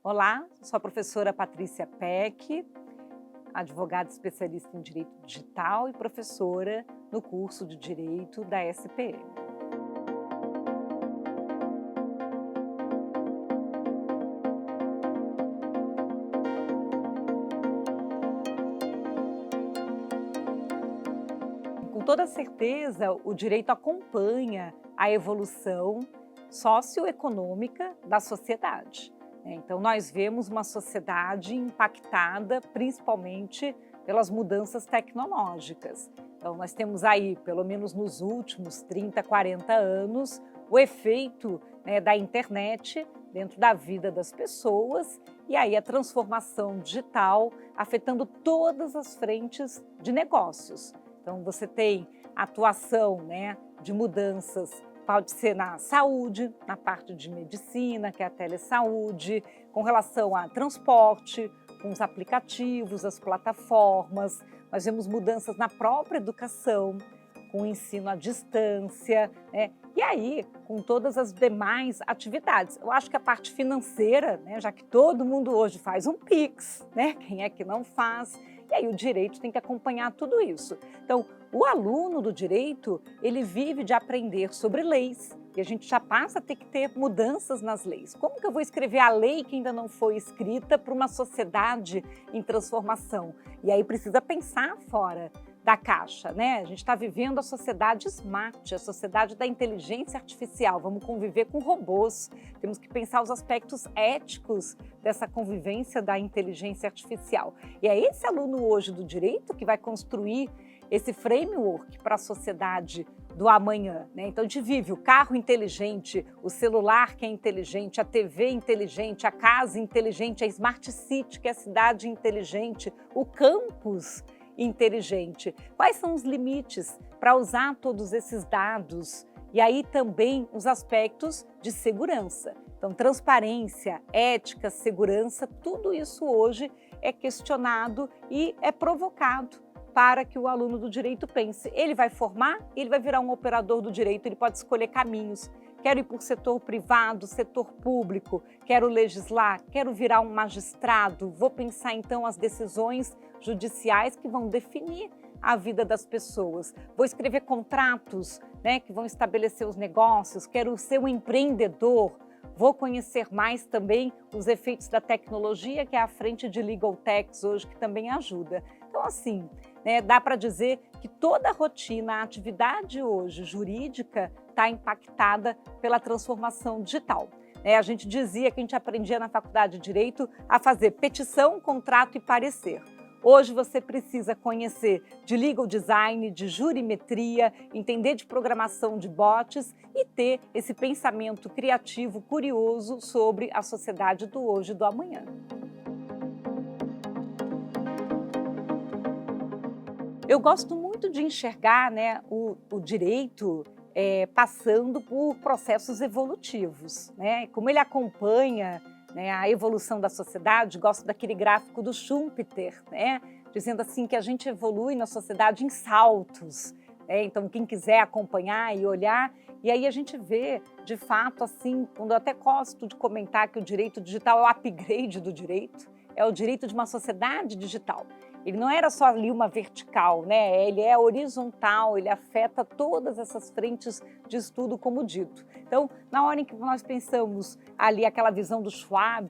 Olá, sou a professora Patrícia Peck, advogada especialista em Direito Digital e professora no curso de Direito da SPM. Com toda certeza, o direito acompanha a evolução socioeconômica da sociedade. Então, nós vemos uma sociedade impactada principalmente pelas mudanças tecnológicas. Então, nós temos aí, pelo menos nos últimos 30, 40 anos, o efeito da internet dentro da vida das pessoas e aí a transformação digital afetando todas as frentes de negócios. Então, você tem a atuação de mudanças. Pode ser na saúde, na parte de medicina, que é a telesaúde, com relação a transporte, com os aplicativos, as plataformas. Nós vemos mudanças na própria educação, com o ensino à distância, e aí com todas as demais atividades. Eu acho que a parte financeira, já que todo mundo hoje faz um Pix, quem é que não faz? E aí o direito tem que acompanhar tudo isso. Então, o aluno do direito, ele vive de aprender sobre leis, e a gente já passa a ter que ter mudanças nas leis. Como que eu vou escrever a lei que ainda não foi escrita para uma sociedade em transformação? E aí precisa pensar fora da caixa, A gente está vivendo a sociedade smart, a sociedade da inteligência artificial. Vamos conviver com robôs, temos que pensar os aspectos éticos dessa convivência da inteligência artificial. E é esse aluno hoje do direito que vai construir esse framework para a sociedade do amanhã. Então, a gente vive o carro inteligente, o celular que é inteligente, a TV inteligente, a casa inteligente, a Smart City, que é a cidade inteligente, o campus inteligente. Quais são os limites para usar todos esses dados? E aí também os aspectos de segurança. Então, transparência, ética, segurança, tudo isso hoje é questionado e é provocado para que o aluno do direito pense. Ele vai formar, ele vai virar um operador do direito, ele pode escolher caminhos. Quero ir por setor privado, setor público, quero legislar, quero virar um magistrado, vou pensar então as decisões judiciais que vão definir a vida das pessoas. Vou escrever contratos que vão estabelecer os negócios, quero ser um empreendedor, vou conhecer mais também os efeitos da tecnologia, que é a frente de Legal Techs hoje, que também ajuda. Então, assim, dá para dizer que toda a rotina, a atividade hoje jurídica está impactada pela transformação digital. A gente dizia que a gente aprendia na faculdade de Direito a fazer petição, contrato e parecer. Hoje você precisa conhecer de legal design, de jurimetria, entender de programação de bots e ter esse pensamento criativo, curioso sobre a sociedade do hoje e do amanhã. Eu gosto muito de enxergar o direito passando por processos evolutivos. Como ele acompanha a evolução da sociedade, gosto daquele gráfico do Schumpeter, dizendo assim que a gente evolui na sociedade em saltos. Então, quem quiser acompanhar e olhar, e aí a gente vê, de fato, assim, quando eu até gosto de comentar que o direito digital é o upgrade do direito, é o direito de uma sociedade digital. Ele não era só ali uma vertical, ele é horizontal, ele afeta todas essas frentes de estudo, como dito. Então, na hora em que nós pensamos ali aquela visão do Schwab,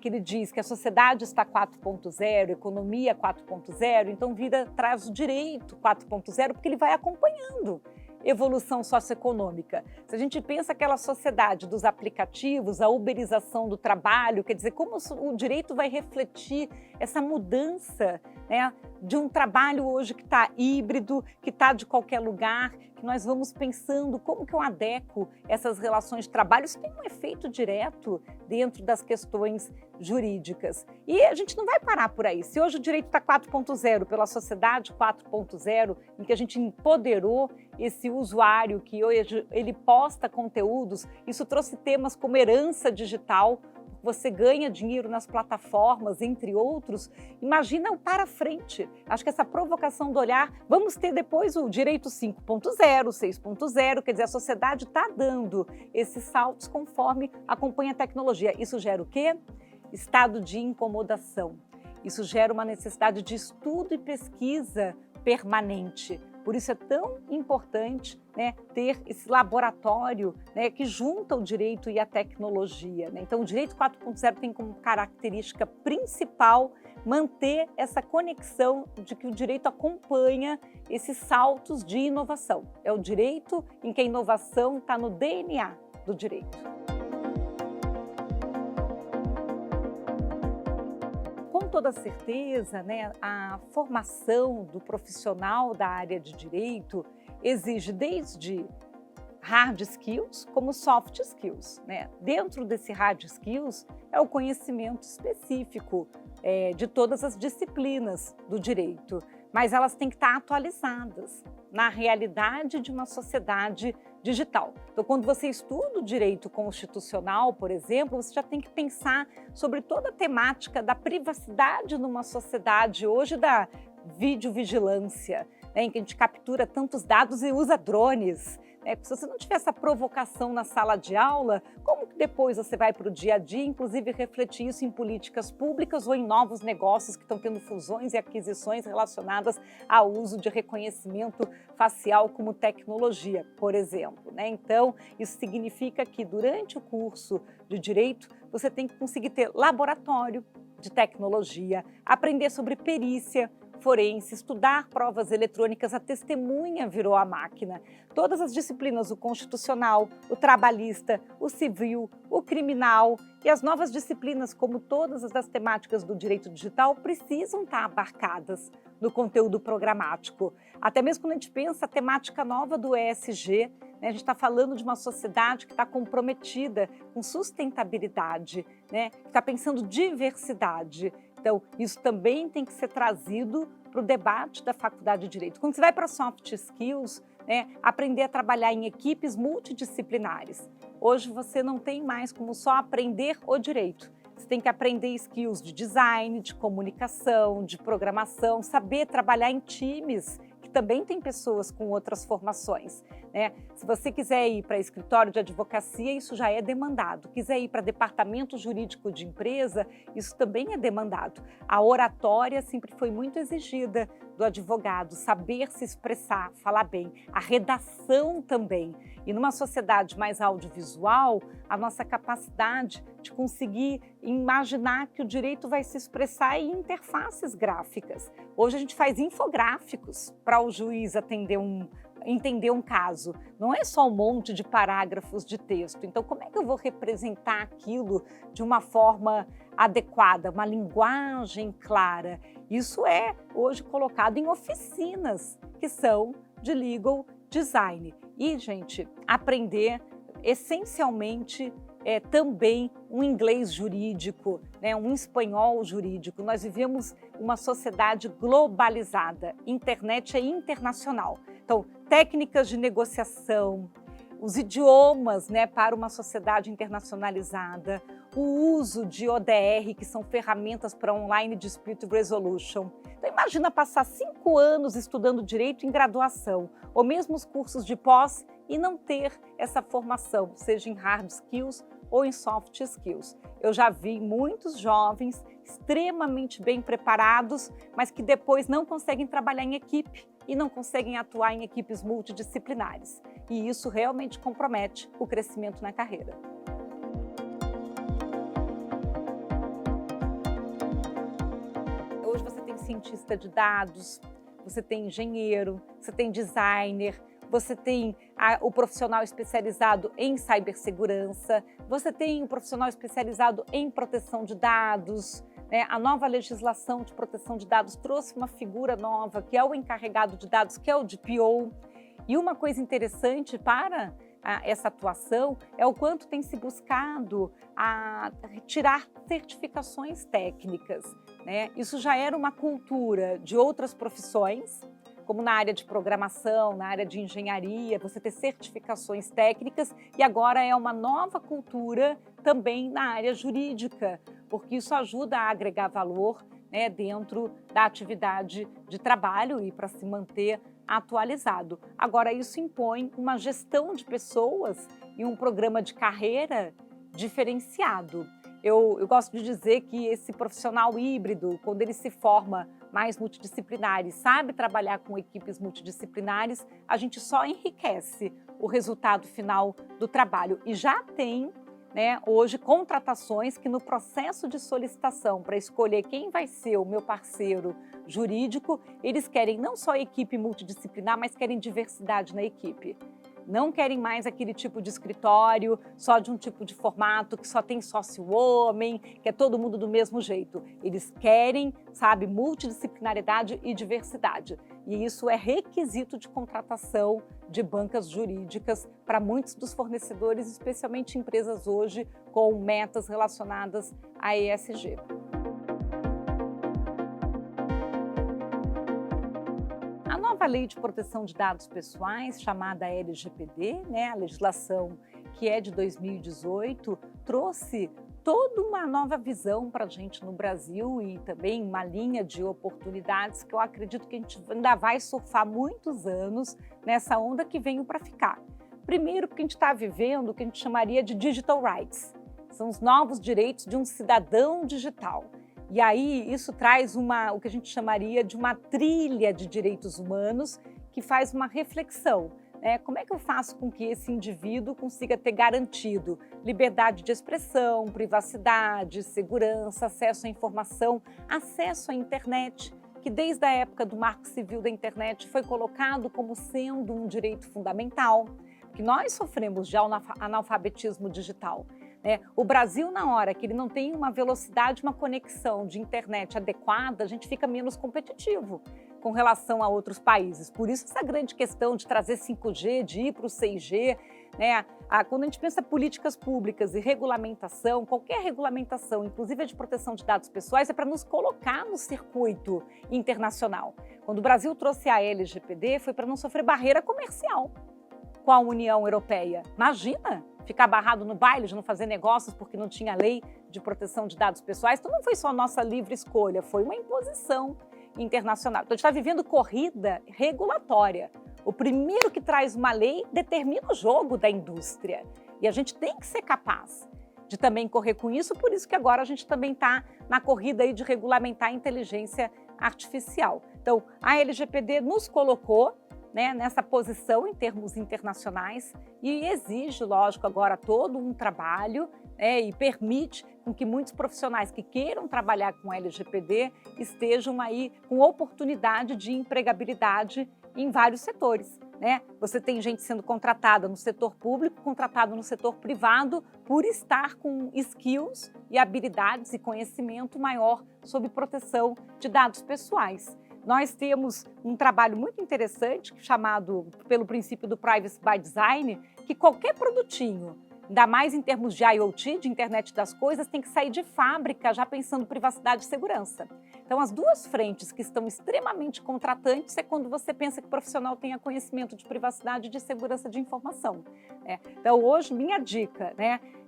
que ele diz que a sociedade está 4.0, economia 4.0, então traz o direito 4.0, porque ele vai acompanhando evolução socioeconômica. Se a gente pensa aquela sociedade dos aplicativos, a uberização do trabalho, quer dizer, como o direito vai refletir essa mudança de um trabalho hoje que está híbrido, que está de qualquer lugar, que nós vamos pensando como que eu adequo essas relações de trabalho. Isso tem um efeito direto dentro das questões jurídicas. E a gente não vai parar por aí. Se hoje o direito está 4.0, pela sociedade 4.0, em que a gente empoderou esse usuário, que hoje ele posta conteúdos, isso trouxe temas como herança digital, você ganha dinheiro nas plataformas, entre outros. Imagina o para frente. Acho que essa provocação do olhar, vamos ter depois o direito 5.0, 6.0, quer dizer, a sociedade está dando esses saltos conforme acompanha a tecnologia. Isso gera o quê? estado de incomodação. Isso gera uma necessidade de estudo e pesquisa permanente. Por isso é tão importante, né, ter esse laboratório, né, que junta o direito e a tecnologia, né? Então, o Direito 4.0 tem como característica principal manter essa conexão de que o direito acompanha esses saltos de inovação. É o direito em que a inovação está no DNA do direito. Com toda certeza, né, a formação do profissional da área de direito exige desde hard skills como soft skills, né? Dentro desse hard skills é o conhecimento específico de todas as disciplinas do direito, mas elas têm que estar atualizadas na realidade de uma sociedade digital. Então, quando você estuda o direito constitucional, por exemplo, você já tem que pensar sobre toda a temática da privacidade numa sociedade hoje da videovigilância, né, em que a gente captura tantos dados e usa drones. Se você não tiver essa provocação na sala de aula, como que depois você vai para o dia a dia, inclusive refletir isso em políticas públicas ou em novos negócios que estão tendo fusões e aquisições relacionadas ao uso de reconhecimento facial como tecnologia, por exemplo, né? Então, isso significa que durante o curso de Direito, você tem que conseguir ter laboratório de tecnologia, aprender sobre perícia forense, estudar provas eletrônicas, a testemunha virou a máquina. Todas as disciplinas, o constitucional, o trabalhista, o civil, o criminal e as novas disciplinas, como todas as temáticas do direito digital, precisam estar abarcadas no conteúdo programático. Até mesmo quando a gente pensa a temática nova do ESG, né, a gente está falando de uma sociedade que está comprometida com sustentabilidade, né, que está pensando diversidade. Então, isso também tem que ser trazido para o debate da Faculdade de Direito. Quando você vai para soft skills, né, aprender a trabalhar em equipes multidisciplinares. Hoje você não tem mais como só aprender o direito. Você tem que aprender skills de design, de comunicação, de programação, saber trabalhar em times, que também tem pessoas com outras formações, né? Se você quiser ir para escritório de advocacia, isso já é demandado. Quiser ir para departamento jurídico de empresa, isso também é demandado. A oratória sempre foi muito exigida do advogado, saber se expressar, falar bem. A redação também. E numa sociedade mais audiovisual, a nossa capacidade de conseguir imaginar que o direito vai se expressar em interfaces gráficas. Hoje a gente faz infográficos para o juiz entender um caso. Não é só um monte de parágrafos de texto. Então, como é que eu vou representar aquilo de uma forma adequada, uma linguagem clara? Isso é hoje colocado em oficinas que são de legal design. E, gente, aprender essencialmente também um inglês jurídico, né, um espanhol jurídico. Nós vivemos uma sociedade globalizada, internet é internacional. Então, técnicas de negociação, os idiomas, né, para uma sociedade internacionalizada, o uso de ODR, que são ferramentas para Online Dispute Resolution. Então, imagina passar 5 anos estudando direito em graduação, ou mesmo os cursos de pós, e não ter essa formação, seja em hard skills ou em soft skills. Eu já vi muitos jovens extremamente bem preparados, mas que depois não conseguem trabalhar em equipe e não conseguem atuar em equipes multidisciplinares. E isso realmente compromete o crescimento na carreira. Hoje você tem cientista de dados, você tem engenheiro, você tem designer, você tem o profissional especializado em cibersegurança, você tem o profissional especializado em proteção de dados, né? A nova legislação de proteção de dados trouxe uma figura nova, que é o encarregado de dados, que é o DPO. E uma coisa interessante para essa atuação é o quanto tem se buscado a tirar certificações técnicas, né? Isso já era uma cultura de outras profissões, como na área de programação, na área de engenharia, você ter certificações técnicas, e agora é uma nova cultura também na área jurídica, porque isso ajuda a agregar valor, né, dentro da atividade de trabalho e para se manter atualizado. Agora, isso impõe uma gestão de pessoas e um programa de carreira diferenciado. eu gosto de dizer que esse profissional híbrido, quando ele se forma mais multidisciplinar e sabe trabalhar com equipes multidisciplinares, a gente só enriquece o resultado final do trabalho. E já tem, né, hoje contratações que no processo de solicitação para escolher quem vai ser o meu parceiro jurídico, eles querem não só equipe multidisciplinar, mas querem diversidade na equipe. Não querem mais aquele tipo de escritório, só de um tipo de formato, que só tem sócio homem, que é todo mundo do mesmo jeito. Eles querem, sabe, multidisciplinaridade e diversidade. E isso é requisito de contratação de bancas jurídicas para muitos dos fornecedores, especialmente empresas hoje com metas relacionadas à ESG. A nova Lei de Proteção de Dados Pessoais, chamada LGPD, né, a legislação que é de 2018, trouxe toda uma nova visão para a gente no Brasil e também uma linha de oportunidades que eu acredito que a gente ainda vai surfar muitos anos nessa onda que veio para ficar. Primeiro, porque a gente está vivendo o que a gente chamaria de digital rights, são os novos direitos de um cidadão digital. E aí isso traz o que a gente chamaria de uma trilha de direitos humanos que faz uma reflexão. Como é que eu faço com que esse indivíduo consiga ter garantido liberdade de expressão, privacidade, segurança, acesso à informação, acesso à internet, que desde a época do Marco Civil da Internet foi colocado como sendo um direito fundamental, que nós sofremos de analfabetismo digital. O Brasil, na hora que ele não tem uma velocidade, uma conexão de internet adequada, a gente fica menos competitivo com relação a outros países. Por isso essa grande questão de trazer 5G, de ir para o 6G, quando a gente pensa políticas públicas e regulamentação, qualquer regulamentação, inclusive a de proteção de dados pessoais, é para nos colocar no circuito internacional. Quando o Brasil trouxe a LGPD, foi para não sofrer barreira comercial com a União Europeia. Imagina ficar barrado no baile de não fazer negócios porque não tinha lei de proteção de dados pessoais. Então não foi só nossa livre escolha, foi uma imposição internacional. Então a gente está vivendo corrida regulatória. O primeiro que traz uma lei determina o jogo da indústria. E a gente tem que ser capaz de também correr com isso, por isso que agora a gente também está na corrida aí de regulamentar a inteligência artificial. Então a LGPD nos colocou nessa posição em termos internacionais e exige, lógico, agora todo um trabalho e permite com que muitos profissionais que queiram trabalhar com LGPD estejam aí com oportunidade de empregabilidade em vários setores. Você tem gente sendo contratada no setor público, contratado no setor privado, por estar com skills e habilidades e conhecimento maior sobre proteção de dados pessoais. Nós temos um trabalho muito interessante chamado pelo princípio do Privacy by Design, que qualquer produtinho, ainda mais em termos de IoT, de internet das coisas, tem que sair de fábrica já pensando privacidade e segurança. Então, as duas frentes que estão extremamente contratantes é quando você pensa que o profissional tenha conhecimento de privacidade e de segurança de informação. Então, hoje, minha dica,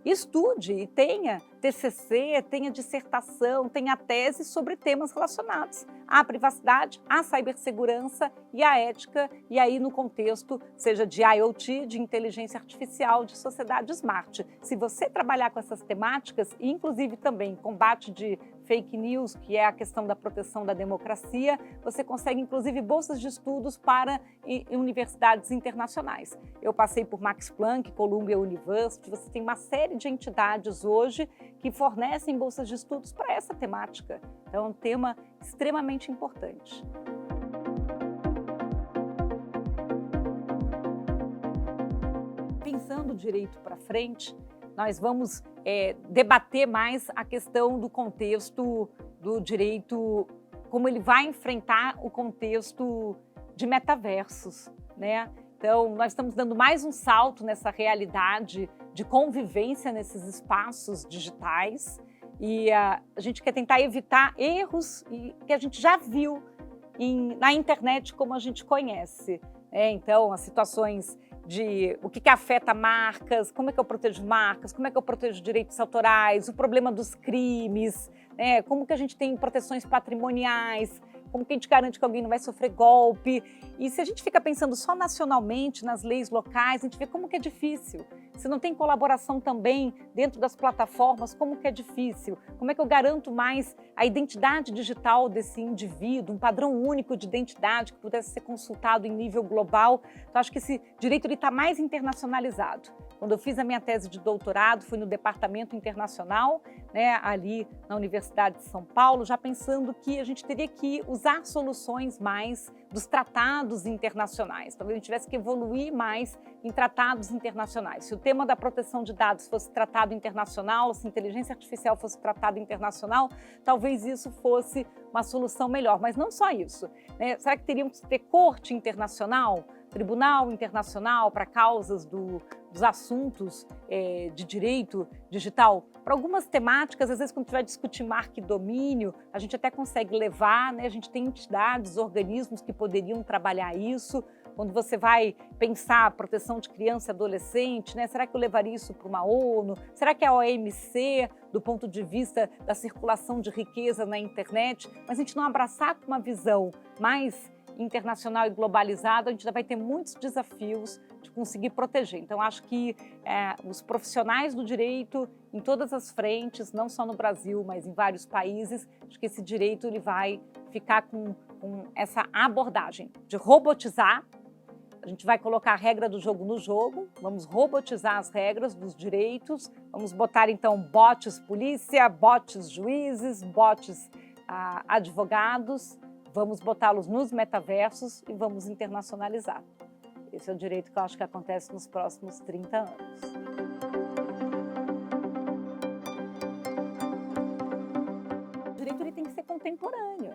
estude e tenha TCC, tenha dissertação, tenha tese sobre temas relacionados à privacidade, à cibersegurança e à ética, e aí no contexto, seja de IoT, de inteligência artificial, de sociedade smart. Se você trabalhar com essas temáticas, e inclusive também combate de fake news, que é a questão da proteção da democracia, você consegue inclusive bolsas de estudos para universidades internacionais. Eu passei por Max Planck, Columbia University, você tem uma série de entidades hoje que fornecem bolsas de estudos para essa temática. Então é um tema extremamente importante. Pensando o direito para frente, nós vamos debater mais a questão do contexto do direito, como ele vai enfrentar o contexto de metaversos, Então, nós estamos dando mais um salto nessa realidade de convivência nesses espaços digitais e a gente quer tentar evitar erros que a gente já viu na internet como a gente conhece. Então, as situações de o que afeta marcas, como é que eu protejo marcas, como é que eu protejo direitos autorais, o problema dos crimes, como que a gente tem proteções patrimoniais, como que a gente garante que alguém não vai sofrer golpe. E se a gente fica pensando só nacionalmente, nas leis locais, a gente vê como que é difícil. Se não tem colaboração também dentro das plataformas, como que é difícil? Como é que eu garanto mais a identidade digital desse indivíduo, um padrão único de identidade que pudesse ser consultado em nível global? Então, acho que esse direito está mais internacionalizado. Quando eu fiz a minha tese de doutorado, fui no departamento internacional, né, ali na Universidade de São Paulo, já pensando que a gente teria que usar soluções mais dos tratados internacionais. Talvez a gente tivesse que evoluir mais em tratados internacionais. Se o tema da proteção de dados fosse tratado internacional, se a inteligência artificial fosse tratado internacional, talvez isso fosse uma solução melhor. Mas não só isso, né? Será que teríamos que ter corte internacional? Tribunal internacional para causas dos assuntos de direito digital? Para algumas temáticas, às vezes quando a gente vai discutir marca e domínio, a gente até consegue levar, né? A gente tem entidades, organismos que poderiam trabalhar isso. Quando você vai pensar a proteção de criança e adolescente, né? Será que eu levaria isso para uma ONU? Será que a OMC, do ponto de vista da circulação de riqueza na internet, mas a gente não abraçar com uma visão mais internacional e globalizado, a gente ainda vai ter muitos desafios de conseguir proteger. Então, acho que os profissionais do direito, em todas as frentes, não só no Brasil, mas em vários países, acho que esse direito ele vai ficar com essa abordagem de robotizar. A gente vai colocar a regra do jogo no jogo, vamos robotizar as regras dos direitos, vamos botar então bots polícia, bots juízes, bots advogados, vamos botá-los nos metaversos e vamos internacionalizar. Esse é o direito que eu acho que acontece nos próximos 30 anos. O direito ele tem que ser contemporâneo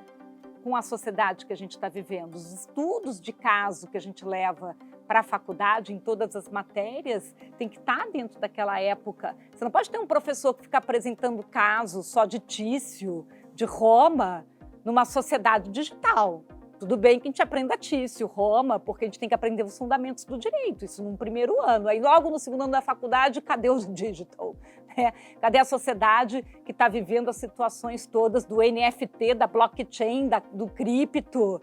com a sociedade que a gente está vivendo. Os estudos de caso que a gente leva para a faculdade, em todas as matérias, tem que estar dentro daquela época. Você não pode ter um professor que fica apresentando casos só de Tício, de Roma, numa sociedade digital. Tudo bem que a gente aprenda Tício, Roma, porque a gente tem que aprender os fundamentos do direito, isso num primeiro ano. Aí logo no segundo ano da faculdade, cadê os digital? Cadê a sociedade que está vivendo as situações todas do NFT, da blockchain, do cripto?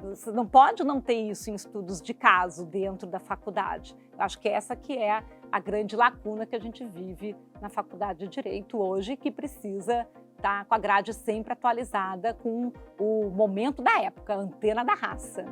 Você não pode não ter isso em estudos de caso dentro da faculdade. Eu acho que essa que é a grande lacuna que a gente vive na faculdade de Direito hoje, que precisa estar com a grade sempre atualizada com o momento da época, a antena da raça.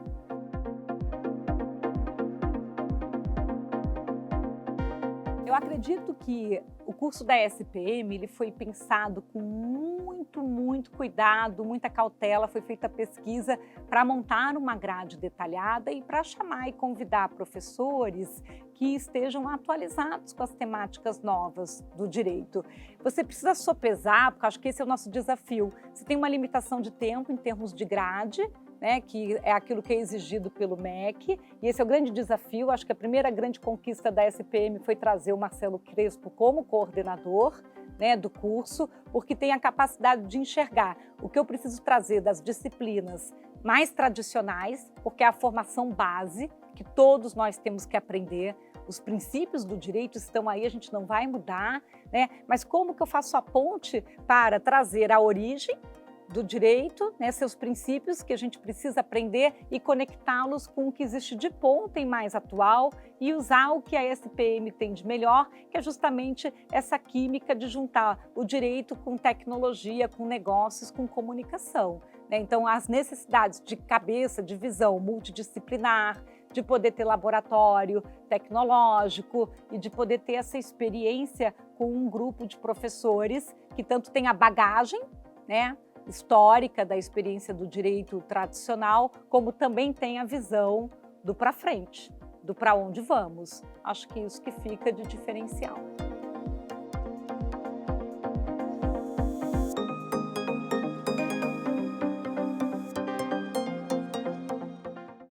Eu acredito que o curso da SPM ele foi pensado com muito cuidado, muita cautela, foi feita pesquisa para montar uma grade detalhada e para chamar e convidar professores que estejam atualizados com as temáticas novas do direito. Você precisa sopesar, porque acho que esse é o nosso desafio. Você tem uma limitação de tempo em termos de grade, né, que é aquilo que é exigido pelo MEC, e esse é o grande desafio. Acho que a primeira grande conquista da SPM foi trazer o Marcelo Crespo como coordenador, né, do curso, porque tem a capacidade de enxergar o que eu preciso trazer das disciplinas mais tradicionais, porque é a formação base que todos nós temos que aprender. Os princípios do direito estão aí, a gente não vai mudar, né? Mas como que eu faço a ponte para trazer a origem do direito, né, seus princípios que a gente precisa aprender e conectá-los com o que existe de ponta e mais atual e usar o que a SPM tem de melhor, que é justamente essa química de juntar o direito com tecnologia, com negócios, com comunicação, né? Então, as necessidades de cabeça, de visão multidisciplinar, de poder ter laboratório tecnológico e de poder ter essa experiência com um grupo de professores que tanto tem a bagagem, né, histórica da experiência do direito tradicional, como também tem a visão do para frente, do para onde vamos. Acho que isso que fica de diferencial.